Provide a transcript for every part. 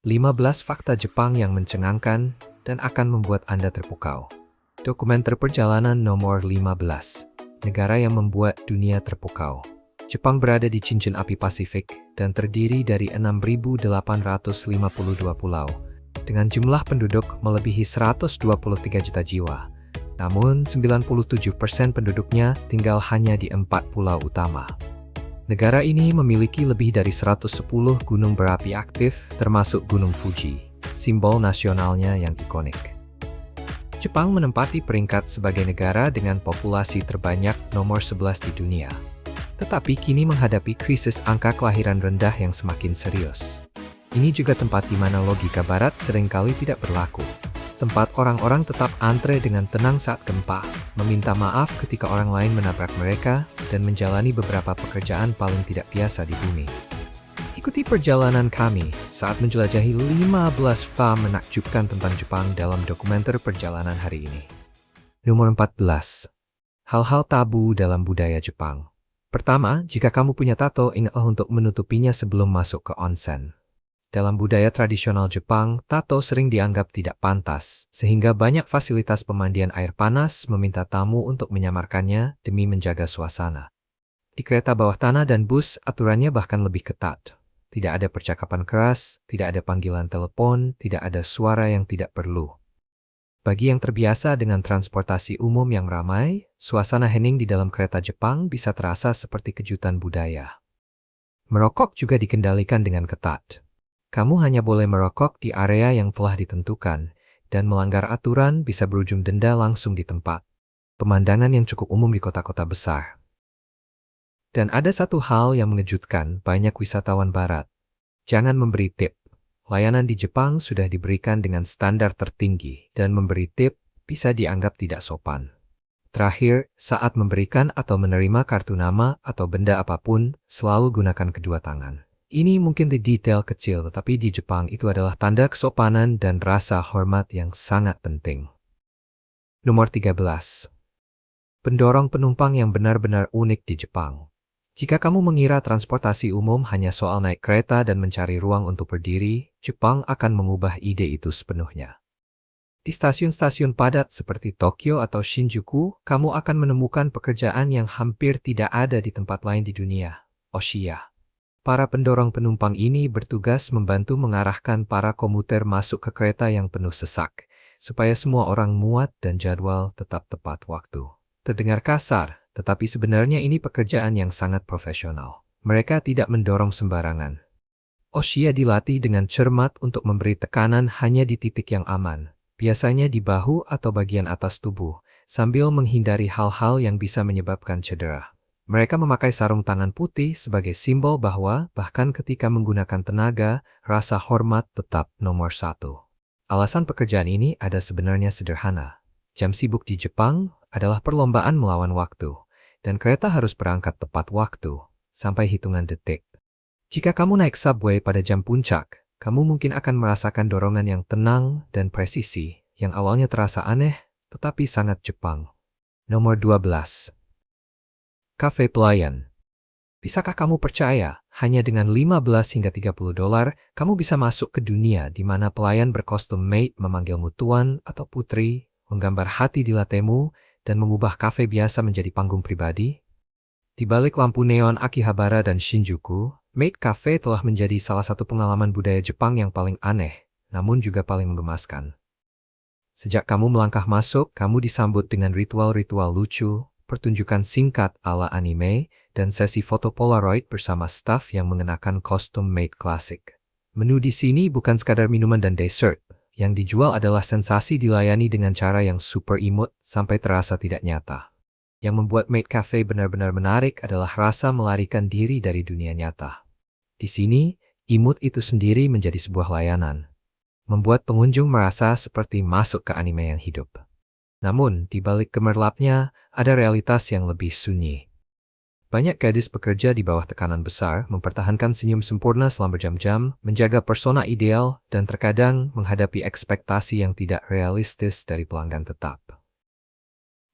15 fakta Jepang yang mencengangkan dan akan membuat Anda terpukau. Dokumenter perjalanan nomor 15. Negara yang membuat dunia terpukau. Jepang berada di cincin api Pasifik dan terdiri dari 6.852 pulau, dengan jumlah penduduk melebihi 123 juta jiwa. Namun, 97% penduduknya tinggal hanya di 4 pulau utama. Negara ini memiliki lebih dari 110 gunung berapi aktif, termasuk Gunung Fuji, simbol nasionalnya yang ikonik. Jepang menempati peringkat sebagai negara dengan populasi terbanyak nomor 11 di dunia. Tetapi kini menghadapi krisis angka kelahiran rendah yang semakin serius. Ini juga tempat di mana logika barat seringkali tidak berlaku. Tempat orang-orang tetap antre dengan tenang saat gempa, meminta maaf ketika orang lain menabrak mereka, dan menjalani beberapa pekerjaan paling tidak biasa di bumi. Ikuti perjalanan kami saat menjelajahi 15 fakta menakjubkan tentang Jepang dalam dokumenter perjalanan hari ini. Nomor 14. Hal-hal tabu dalam budaya Jepang. Pertama, jika kamu punya tato, ingatlah untuk menutupinya sebelum masuk ke onsen. Dalam budaya tradisional Jepang, tato sering dianggap tidak pantas, sehingga banyak fasilitas pemandian air panas meminta tamu untuk menyamarkannya demi menjaga suasana. Di kereta bawah tanah dan bus, aturannya bahkan lebih ketat. Tidak ada percakapan keras, tidak ada panggilan telepon, tidak ada suara yang tidak perlu. Bagi yang terbiasa dengan transportasi umum yang ramai, suasana hening di dalam kereta Jepang bisa terasa seperti kejutan budaya. Merokok juga dikendalikan dengan ketat. Kamu hanya boleh merokok di area yang telah ditentukan, dan melanggar aturan bisa berujung denda langsung di tempat. Pemandangan yang cukup umum di kota-kota besar. Dan ada satu hal yang mengejutkan banyak wisatawan barat. Jangan memberi tip. Layanan di Jepang sudah diberikan dengan standar tertinggi, dan memberi tip bisa dianggap tidak sopan. Terakhir, saat memberikan atau menerima kartu nama atau benda apapun, selalu gunakan kedua tangan. Ini mungkin di detail kecil, tetapi di Jepang itu adalah tanda kesopanan dan rasa hormat yang sangat penting. Nomor 13. Pendorong penumpang yang benar-benar unik di Jepang. Jika kamu mengira transportasi umum hanya soal naik kereta dan mencari ruang untuk berdiri, Jepang akan mengubah ide itu sepenuhnya. Di stasiun-stasiun padat seperti Tokyo atau Shinjuku, kamu akan menemukan pekerjaan yang hampir tidak ada di tempat lain di dunia, Oshiya. Para pendorong penumpang ini bertugas membantu mengarahkan para komuter masuk ke kereta yang penuh sesak, supaya semua orang muat dan jadwal tetap tepat waktu. Terdengar kasar, tetapi sebenarnya ini pekerjaan yang sangat profesional. Mereka tidak mendorong sembarangan. Oshiya dilatih dengan cermat untuk memberi tekanan hanya di titik yang aman, biasanya di bahu atau bagian atas tubuh, sambil menghindari hal-hal yang bisa menyebabkan cedera. Mereka memakai sarung tangan putih sebagai simbol bahwa bahkan ketika menggunakan tenaga, rasa hormat tetap nomor satu. Alasan pekerjaan ini ada sebenarnya sederhana. Jam sibuk di Jepang adalah perlombaan melawan waktu, dan kereta harus berangkat tepat waktu, sampai hitungan detik. Jika kamu naik subway pada jam puncak, kamu mungkin akan merasakan dorongan yang tenang dan presisi, yang awalnya terasa aneh, tetapi sangat Jepang. Nomor 12. Cafe pelayan. Bisakah kamu percaya, hanya dengan 15 hingga 30 dolar, kamu bisa masuk ke dunia di mana pelayan berkostum maid memanggilmu tuan atau putri, menggambar hati di latemu, dan mengubah kafe biasa menjadi panggung pribadi? Di balik lampu neon Akihabara dan Shinjuku, maid cafe telah menjadi salah satu pengalaman budaya Jepang yang paling aneh, namun juga paling menggemaskan. Sejak kamu melangkah masuk, kamu disambut dengan ritual-ritual lucu, pertunjukan singkat ala anime, dan sesi foto Polaroid bersama staf yang mengenakan kostum maid klasik. Menu di sini bukan sekadar minuman dan dessert. Yang dijual adalah sensasi dilayani dengan cara yang super imut sampai terasa tidak nyata. Yang membuat maid cafe benar-benar menarik adalah rasa melarikan diri dari dunia nyata. Di sini, imut itu sendiri menjadi sebuah layanan. Membuat pengunjung merasa seperti masuk ke anime yang hidup. Namun, di balik gemerlapnya, ada realitas yang lebih sunyi. Banyak gadis bekerja di bawah tekanan besar, mempertahankan senyum sempurna selama berjam-jam, menjaga persona ideal, dan terkadang menghadapi ekspektasi yang tidak realistis dari pelanggan tetap.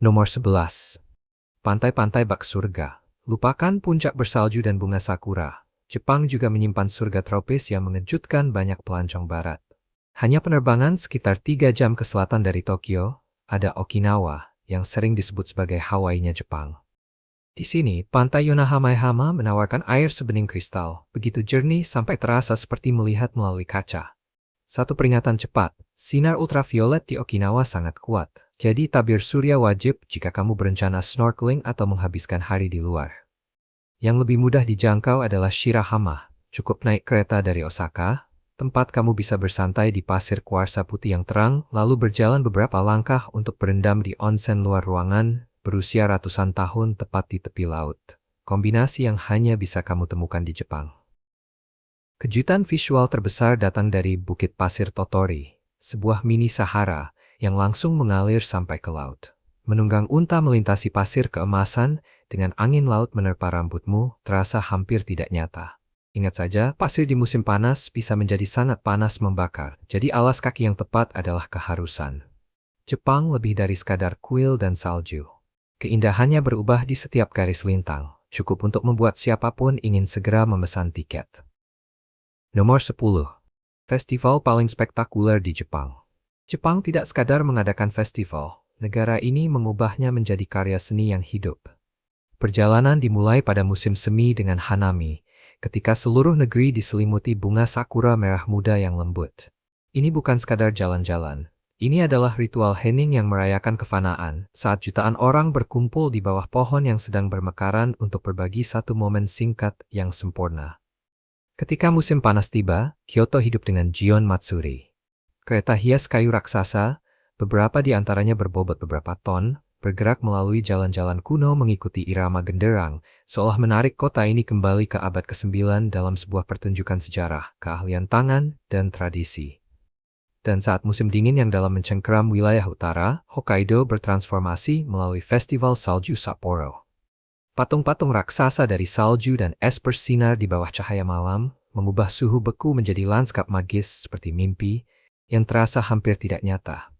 Nomor 11. Pantai-pantai bak surga. Lupakan puncak bersalju dan bunga sakura. Jepang juga menyimpan surga tropis yang mengejutkan banyak pelancong barat. Hanya penerbangan sekitar 3 jam ke selatan dari Tokyo, ada Okinawa, yang sering disebut sebagai Hawaii-nya Jepang. Di sini, pantai Yonahamehama menawarkan air sebening kristal, begitu jernih sampai terasa seperti melihat melalui kaca. Satu peringatan cepat, sinar ultraviolet di Okinawa sangat kuat, jadi tabir surya wajib jika kamu berencana snorkeling atau menghabiskan hari di luar. Yang lebih mudah dijangkau adalah Shirahama, cukup naik kereta dari Osaka, tempat kamu bisa bersantai di pasir kuarsa putih yang terang, lalu berjalan beberapa langkah untuk berendam di onsen luar ruangan, berusia ratusan tahun tepat di tepi laut. Kombinasi yang hanya bisa kamu temukan di Jepang. Kejutan visual terbesar datang dari Bukit Pasir Totori, sebuah mini Sahara yang langsung mengalir sampai ke laut. Menunggang unta melintasi pasir keemasan dengan angin laut menerpa rambutmu terasa hampir tidak nyata. Ingat saja, pasir di musim panas bisa menjadi sangat panas membakar, jadi alas kaki yang tepat adalah keharusan. Jepang lebih dari sekadar kuil dan salju. Keindahannya berubah di setiap garis lintang, cukup untuk membuat siapapun ingin segera memesan tiket. Nomor 10. Festival paling spektakuler di Jepang. Jepang tidak sekadar mengadakan festival, negara ini mengubahnya menjadi karya seni yang hidup. Perjalanan dimulai pada musim semi dengan Hanami, ketika seluruh negeri diselimuti bunga sakura merah muda yang lembut. Ini bukan sekadar jalan-jalan. Ini adalah ritual hening yang merayakan kefanaan, saat jutaan orang berkumpul di bawah pohon yang sedang bermekaran untuk berbagi satu momen singkat yang sempurna. Ketika musim panas tiba, Kyoto hidup dengan Gion Matsuri. Kereta hias kayu raksasa, beberapa di antaranya berbobot beberapa ton, bergerak melalui jalan-jalan kuno mengikuti irama genderang, seolah menarik kota ini kembali ke abad ke-9 dalam sebuah pertunjukan sejarah, keahlian tangan, dan tradisi. Dan saat musim dingin yang dalam mencengkeram wilayah utara, Hokkaido bertransformasi melalui Festival Salju Sapporo. Patung-patung raksasa dari salju dan es bersinar di bawah cahaya malam, mengubah suhu beku menjadi lanskap magis seperti mimpi, yang terasa hampir tidak nyata.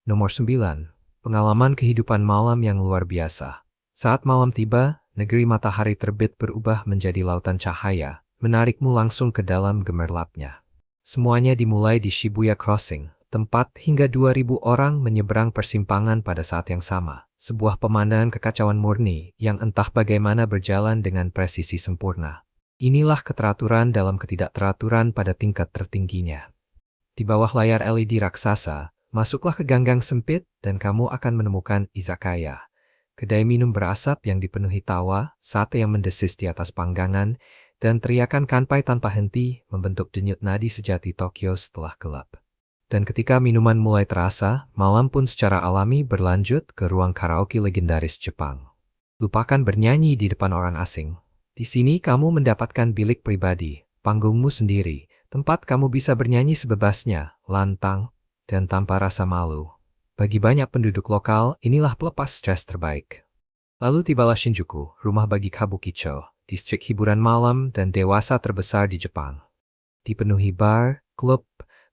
Nomor 9. Pengalaman kehidupan malam yang luar biasa. Saat malam tiba, negeri matahari terbit berubah menjadi lautan cahaya, menarikmu langsung ke dalam gemerlapnya. Semuanya dimulai di Shibuya Crossing, tempat hingga 2.000 orang menyeberang persimpangan pada saat yang sama. Sebuah pemandangan kekacauan murni yang entah bagaimana berjalan dengan presisi sempurna. Inilah keteraturan dalam ketidakteraturan pada tingkat tertingginya. Di bawah layar LED raksasa, masuklah ke ganggang sempit dan kamu akan menemukan izakaya. Kedai minum berasap yang dipenuhi tawa, sate yang mendesis di atas panggangan, dan teriakan kanpai tanpa henti membentuk denyut nadi sejati Tokyo setelah gelap. Dan ketika minuman mulai terasa, malam pun secara alami berlanjut ke ruang karaoke legendaris Jepang. Lupakan bernyanyi di depan orang asing. Di sini kamu mendapatkan bilik pribadi, panggungmu sendiri, tempat kamu bisa bernyanyi sebebasnya, lantang, dan tanpa rasa malu. Bagi banyak penduduk lokal, inilah pelepas stres terbaik. Lalu tibalah Shinjuku, rumah bagi kabukicho, distrik hiburan malam dan dewasa terbesar di Jepang. Dipenuhi bar, klub,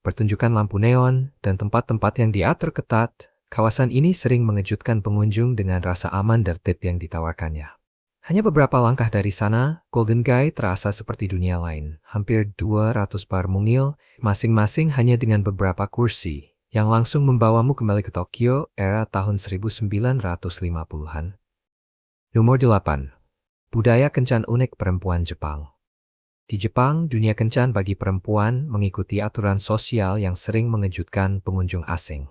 pertunjukan lampu neon, dan tempat-tempat yang diatur ketat, kawasan ini sering mengejutkan pengunjung dengan rasa aman dan tertib yang ditawarkannya. Hanya beberapa langkah dari sana, Golden Gai terasa seperti dunia lain. Hampir 200 bar mungil, masing-masing hanya dengan beberapa kursi, yang langsung membawamu kembali ke Tokyo era tahun 1950-an. Nomor 8. Budaya kencan unik perempuan Jepang. Di Jepang, dunia kencan bagi perempuan mengikuti aturan sosial yang sering mengejutkan pengunjung asing.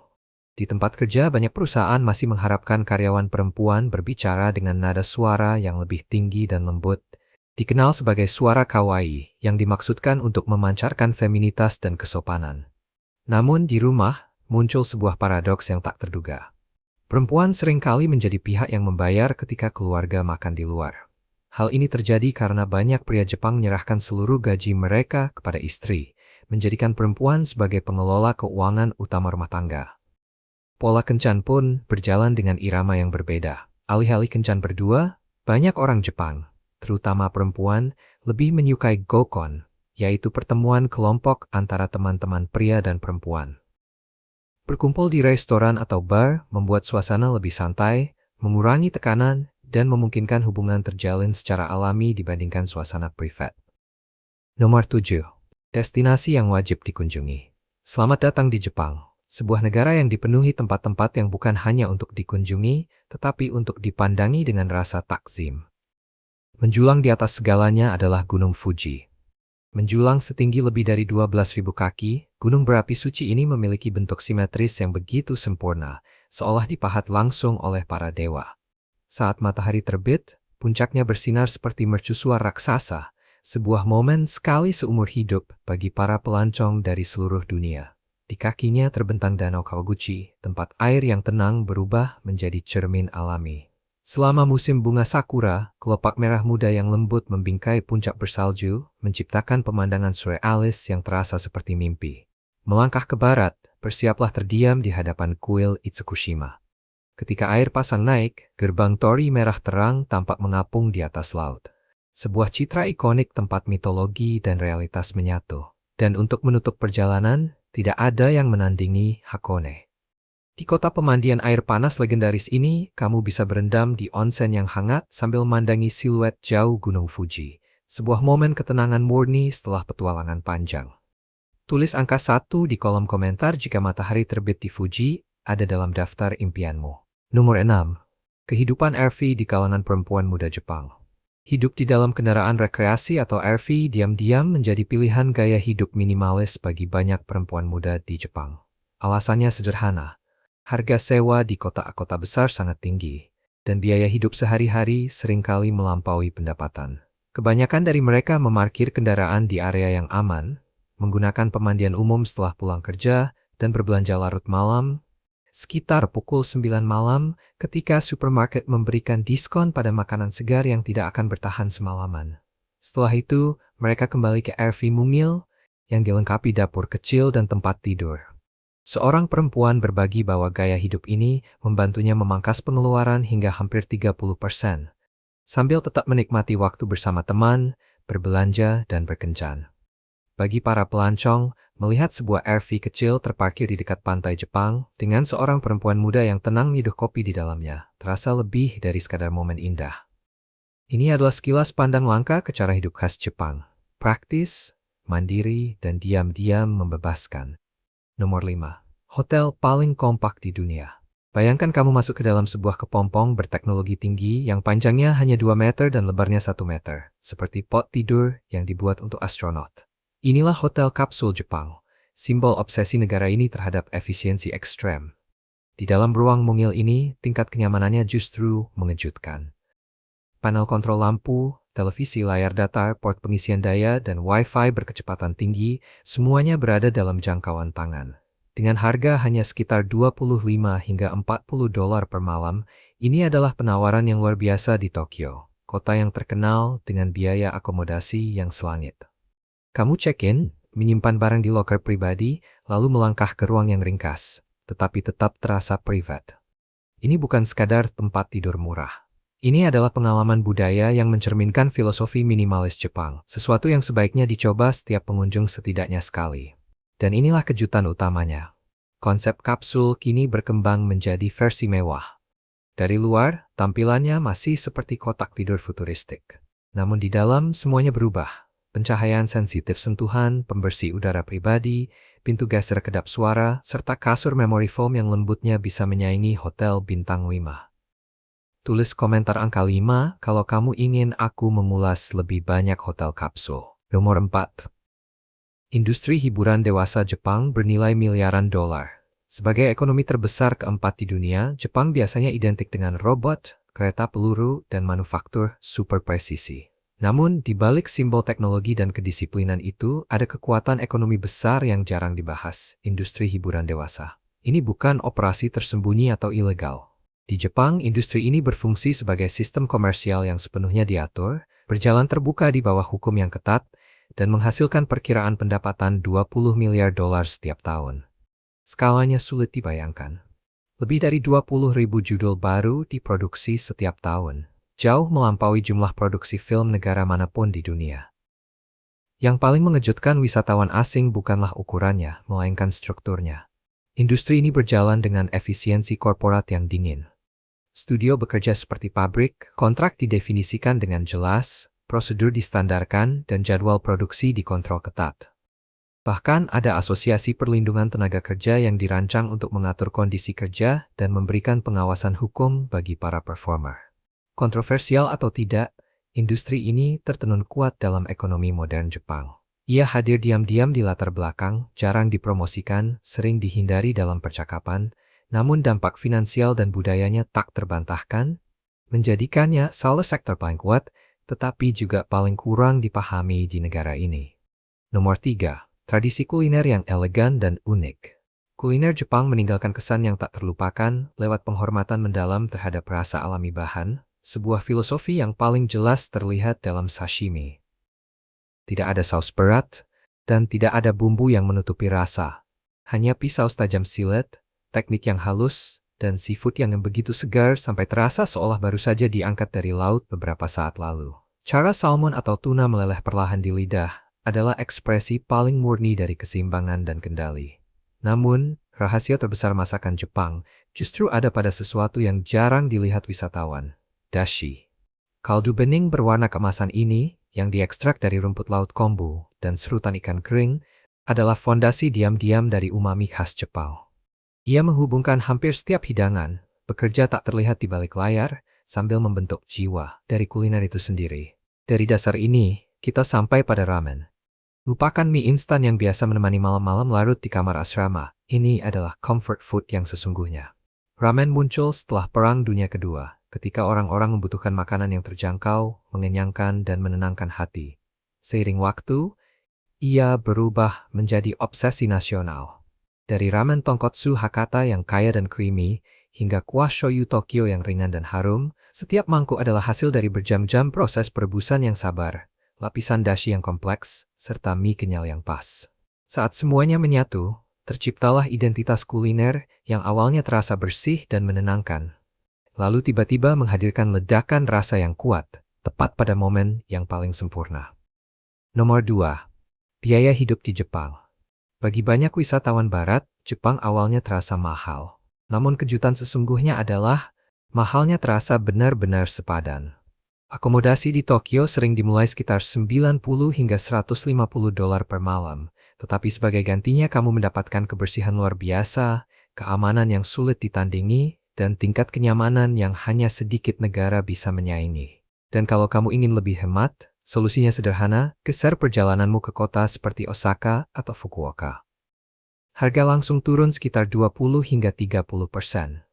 Di tempat kerja, banyak perusahaan masih mengharapkan karyawan perempuan berbicara dengan nada suara yang lebih tinggi dan lembut, dikenal sebagai suara kawaii, yang dimaksudkan untuk memancarkan feminitas dan kesopanan. Namun di rumah, muncul sebuah paradoks yang tak terduga. Perempuan seringkali menjadi pihak yang membayar ketika keluarga makan di luar. Hal ini terjadi karena banyak pria Jepang menyerahkan seluruh gaji mereka kepada istri, menjadikan perempuan sebagai pengelola keuangan utama rumah tangga. Pola kencan pun berjalan dengan irama yang berbeda. Alih-alih kencan berdua, banyak orang Jepang, terutama perempuan, lebih menyukai gokon, yaitu pertemuan kelompok antara teman-teman pria dan perempuan. Berkumpul di restoran atau bar membuat suasana lebih santai, mengurangi tekanan, dan memungkinkan hubungan terjalin secara alami dibandingkan suasana privat. Nomor 7. Destinasi yang wajib dikunjungi. Selamat datang di Jepang, sebuah negara yang dipenuhi tempat-tempat yang bukan hanya untuk dikunjungi, tetapi untuk dipandangi dengan rasa takzim. Menjulang di atas segalanya adalah Gunung Fuji. Menjulang setinggi lebih dari 12.000 kaki, gunung berapi suci ini memiliki bentuk simetris yang begitu sempurna, seolah dipahat langsung oleh para dewa. Saat matahari terbit, puncaknya bersinar seperti mercusuar raksasa, sebuah momen sekali seumur hidup bagi para pelancong dari seluruh dunia. Di kakinya terbentang Danau Kawaguchi, tempat air yang tenang berubah menjadi cermin alami. Selama musim bunga sakura, kelopak merah muda yang lembut membingkai puncak bersalju, menciptakan pemandangan surrealis yang terasa seperti mimpi. Melangkah ke barat, bersiaplah terdiam di hadapan kuil Itsukushima. Ketika air pasang naik, gerbang torii merah terang tampak mengapung di atas laut. Sebuah citra ikonik tempat mitologi dan realitas menyatu. Dan untuk menutup perjalanan, tidak ada yang menandingi Hakone. Di kota pemandian air panas legendaris ini, kamu bisa berendam di onsen yang hangat sambil memandangi siluet jauh Gunung Fuji. Sebuah momen ketenangan murni setelah petualangan panjang. Tulis angka 1 di kolom komentar jika matahari terbit di Fuji ada dalam daftar impianmu. Nomor 6. Kehidupan RV di kalangan perempuan muda Jepang. Hidup di dalam kendaraan rekreasi atau RV diam-diam menjadi pilihan gaya hidup minimalis bagi banyak perempuan muda di Jepang. Alasannya sederhana. Harga sewa di kota-kota besar sangat tinggi, dan biaya hidup sehari-hari seringkali melampaui pendapatan. Kebanyakan dari mereka memarkir kendaraan di area yang aman, menggunakan pemandian umum setelah pulang kerja, dan berbelanja larut malam, sekitar pukul 9 malam ketika supermarket memberikan diskon pada makanan segar yang tidak akan bertahan semalaman. Setelah itu, mereka kembali ke RV mungil yang dilengkapi dapur kecil dan tempat tidur. Seorang perempuan berbagi bahwa gaya hidup ini membantunya memangkas pengeluaran hingga hampir 30%, sambil tetap menikmati waktu bersama teman, berbelanja, dan berkencan. Bagi para pelancong, melihat sebuah RV kecil terparkir di dekat pantai Jepang dengan seorang perempuan muda yang tenang nyeduh kopi di dalamnya, terasa lebih dari sekadar momen indah. Ini adalah sekilas pandang langka ke cara hidup khas Jepang. Praktis, mandiri, dan diam-diam membebaskan. Nomor 5. Hotel paling kompak di dunia. Bayangkan kamu masuk ke dalam sebuah kepompong berteknologi tinggi yang panjangnya hanya 2 meter dan lebarnya 1 meter, seperti pot tidur yang dibuat untuk astronot. Inilah hotel kapsul Jepang, simbol obsesi negara ini terhadap efisiensi ekstrem. Di dalam ruang mungil ini, tingkat kenyamanannya justru mengejutkan. Panel kontrol lampu, televisi layar datar, port pengisian daya, dan Wi-Fi berkecepatan tinggi, semuanya berada dalam jangkauan tangan. Dengan harga hanya sekitar 25 hingga 40 dolar per malam, ini adalah penawaran yang luar biasa di Tokyo, kota yang terkenal dengan biaya akomodasi yang selangit. Kamu check-in, menyimpan barang di loker pribadi, lalu melangkah ke ruang yang ringkas, tetapi tetap terasa private. Ini bukan sekadar tempat tidur murah. Ini adalah pengalaman budaya yang mencerminkan filosofi minimalis Jepang, sesuatu yang sebaiknya dicoba setiap pengunjung setidaknya sekali. Dan inilah kejutan utamanya. Konsep kapsul kini berkembang menjadi versi mewah. Dari luar, tampilannya masih seperti kotak tidur futuristik. Namun di dalam semuanya berubah. Pencahayaan sensitif sentuhan, pembersih udara pribadi, pintu geser kedap suara, serta kasur memory foam yang lembutnya bisa menyaingi hotel bintang 5. Tulis komentar angka 5 kalau kamu ingin aku mengulas lebih banyak hotel kapsul. Nomor 4. Industri hiburan dewasa Jepang bernilai miliaran dolar. Sebagai ekonomi terbesar keempat di dunia, Jepang biasanya identik dengan robot, kereta peluru, dan manufaktur super presisi. Namun, di balik simbol teknologi dan kedisiplinan itu, ada kekuatan ekonomi besar yang jarang dibahas, industri hiburan dewasa. Ini bukan operasi tersembunyi atau ilegal. Di Jepang, industri ini berfungsi sebagai sistem komersial yang sepenuhnya diatur, berjalan terbuka di bawah hukum yang ketat, dan menghasilkan perkiraan pendapatan 20 miliar dolar setiap tahun. Skalanya sulit dibayangkan. Lebih dari 20.000 judul baru diproduksi setiap tahun. Jauh melampaui jumlah produksi film negara manapun di dunia. Yang paling mengejutkan wisatawan asing bukanlah ukurannya, melainkan strukturnya. Industri ini berjalan dengan efisiensi korporat yang dingin. Studio bekerja seperti pabrik, kontrak didefinisikan dengan jelas, prosedur distandarkan, dan jadwal produksi dikontrol ketat. Bahkan ada asosiasi perlindungan tenaga kerja yang dirancang untuk mengatur kondisi kerja dan memberikan pengawasan hukum bagi para performer. Kontroversial atau tidak, industri ini tertenun kuat dalam ekonomi modern Jepang. Ia hadir diam-diam di latar belakang, jarang dipromosikan, sering dihindari dalam percakapan, namun dampak finansial dan budayanya tak terbantahkan, menjadikannya salah sektor paling kuat, tetapi juga paling kurang dipahami di negara ini. Nomor 3. Tradisi kuliner yang elegan dan unik. Kuliner Jepang meninggalkan kesan yang tak terlupakan lewat penghormatan mendalam terhadap rasa alami bahan, sebuah filosofi yang paling jelas terlihat dalam sashimi. Tidak ada saus berat, dan tidak ada bumbu yang menutupi rasa. Hanya pisau tajam silet, teknik yang halus, dan seafood yang begitu segar sampai terasa seolah baru saja diangkat dari laut beberapa saat lalu. Cara salmon atau tuna meleleh perlahan di lidah adalah ekspresi paling murni dari keseimbangan dan kendali. Namun, rahasia terbesar masakan Jepang justru ada pada sesuatu yang jarang dilihat wisatawan, dashi. Kaldu bening berwarna keemasan ini, yang diekstrak dari rumput laut kombu dan serutan ikan kering, adalah fondasi diam-diam dari umami khas Jepang. Ia menghubungkan hampir setiap hidangan, bekerja tak terlihat di balik layar, sambil membentuk jiwa dari kuliner itu sendiri. Dari dasar ini, kita sampai pada ramen. Lupakan mie instan yang biasa menemani malam-malam larut di kamar asrama. Ini adalah comfort food yang sesungguhnya. Ramen muncul setelah Perang Dunia Kedua, ketika orang-orang membutuhkan makanan yang terjangkau, mengenyangkan, dan menenangkan hati. Seiring waktu, ia berubah menjadi obsesi nasional. Dari ramen tonkotsu Hakata yang kaya dan creamy, hingga kuah shoyu Tokyo yang ringan dan harum, setiap mangkuk adalah hasil dari berjam-jam proses perebusan yang sabar, lapisan dashi yang kompleks, serta mie kenyal yang pas. Saat semuanya menyatu, terciptalah identitas kuliner yang awalnya terasa bersih dan menenangkan. Lalu tiba-tiba menghadirkan ledakan rasa yang kuat, tepat pada momen yang paling sempurna. Nomor 2. Biaya hidup di Jepang. Bagi banyak wisatawan barat, Jepang awalnya terasa mahal. Namun kejutan sesungguhnya adalah, mahalnya terasa benar-benar sepadan. Akomodasi di Tokyo sering dimulai sekitar 90 hingga 150 dolar per malam, tetapi sebagai gantinya kamu mendapatkan kebersihan luar biasa, keamanan yang sulit ditandingi, dan tingkat kenyamanan yang hanya sedikit negara bisa menyaingi. Dan kalau kamu ingin lebih hemat, solusinya sederhana, geser perjalananmu ke kota seperti Osaka atau Fukuoka. Harga langsung turun sekitar 20 hingga 30%,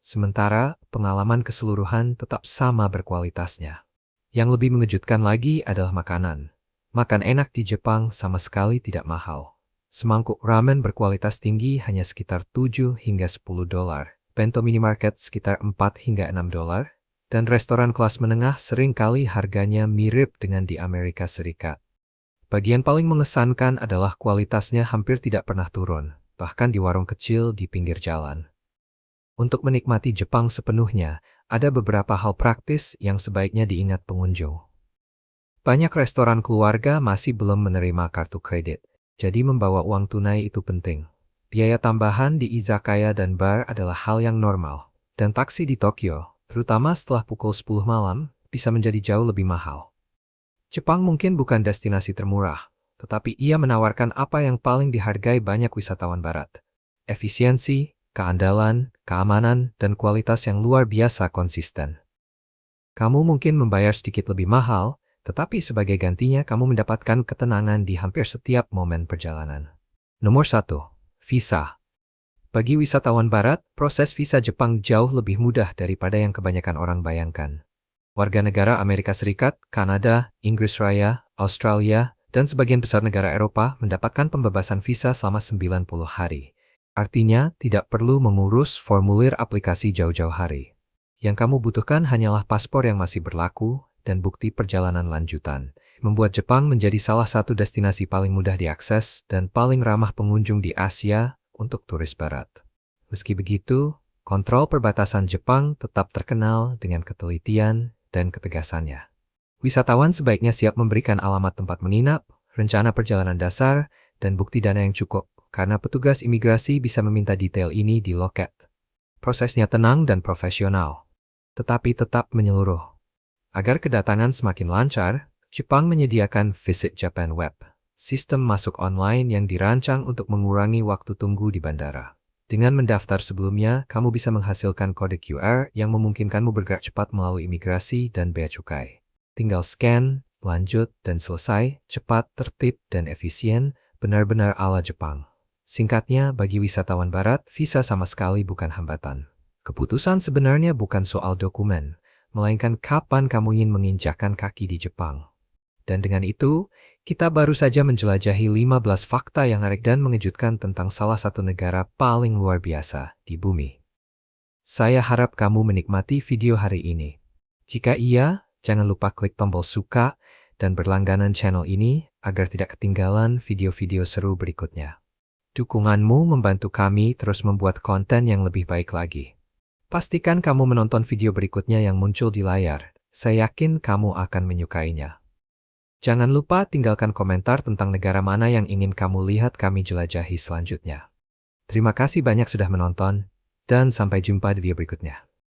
sementara pengalaman keseluruhan tetap sama berkualitasnya. Yang lebih mengejutkan lagi adalah makanan. Makan enak di Jepang sama sekali tidak mahal. Semangkuk ramen berkualitas tinggi hanya sekitar 7 hingga 10 dolar. Bento minimarket sekitar 4 hingga 6 dolar. Dan restoran kelas menengah seringkali harganya mirip dengan di Amerika Serikat. Bagian paling mengesankan adalah kualitasnya hampir tidak pernah turun, bahkan di warung kecil di pinggir jalan. Untuk menikmati Jepang sepenuhnya, ada beberapa hal praktis yang sebaiknya diingat pengunjung. Banyak restoran keluarga masih belum menerima kartu kredit, jadi membawa uang tunai itu penting. Biaya tambahan di izakaya dan bar adalah hal yang normal, dan taksi di Tokyo, terutama setelah pukul 10 malam, bisa menjadi jauh lebih mahal. Jepang mungkin bukan destinasi termurah, tetapi ia menawarkan apa yang paling dihargai banyak wisatawan barat. Efisiensi, keandalan, keamanan, dan kualitas yang luar biasa konsisten. Kamu mungkin membayar sedikit lebih mahal, tetapi sebagai gantinya kamu mendapatkan ketenangan di hampir setiap momen perjalanan. Nomor 1. Visa. Bagi wisatawan barat, proses visa Jepang jauh lebih mudah daripada yang kebanyakan orang bayangkan. Warga negara Amerika Serikat, Kanada, Inggris Raya, Australia, dan sebagian besar negara Eropa mendapatkan pembebasan visa selama 90 hari. Artinya, tidak perlu mengurus formulir aplikasi jauh-jauh hari. Yang kamu butuhkan hanyalah paspor yang masih berlaku dan bukti perjalanan lanjutan. Membuat Jepang menjadi salah satu destinasi paling mudah diakses dan paling ramah pengunjung di Asia untuk turis barat. Meski begitu, kontrol perbatasan Jepang tetap terkenal dengan ketelitian dan ketegasannya. Wisatawan sebaiknya siap memberikan alamat tempat menginap, rencana perjalanan dasar, dan bukti dana yang cukup, karena petugas imigrasi bisa meminta detail ini di loket. Prosesnya tenang dan profesional, tetapi tetap menyeluruh. Agar kedatangan semakin lancar, Jepang menyediakan Visit Japan Web, sistem masuk online yang dirancang untuk mengurangi waktu tunggu di bandara. Dengan mendaftar sebelumnya, kamu bisa menghasilkan kode QR yang memungkinkanmu bergerak cepat melalui imigrasi dan bea cukai. Tinggal scan, lanjut, dan selesai, cepat, tertib, dan efisien, benar-benar ala Jepang. Singkatnya, bagi wisatawan barat, visa sama sekali bukan hambatan. Keputusan sebenarnya bukan soal dokumen, melainkan kapan kamu ingin menginjakkan kaki di Jepang. Dan dengan itu, kita baru saja menjelajahi 15 fakta yang menarik dan mengejutkan tentang salah satu negara paling luar biasa di bumi. Saya harap kamu menikmati video hari ini. Jika iya, jangan lupa klik tombol suka dan berlangganan channel ini agar tidak ketinggalan video-video seru berikutnya. Dukunganmu membantu kami terus membuat konten yang lebih baik lagi. Pastikan kamu menonton video berikutnya yang muncul di layar. Saya yakin kamu akan menyukainya. Jangan lupa tinggalkan komentar tentang negara mana yang ingin kamu lihat kami jelajahi selanjutnya. Terima kasih banyak sudah menonton, dan sampai jumpa di video berikutnya.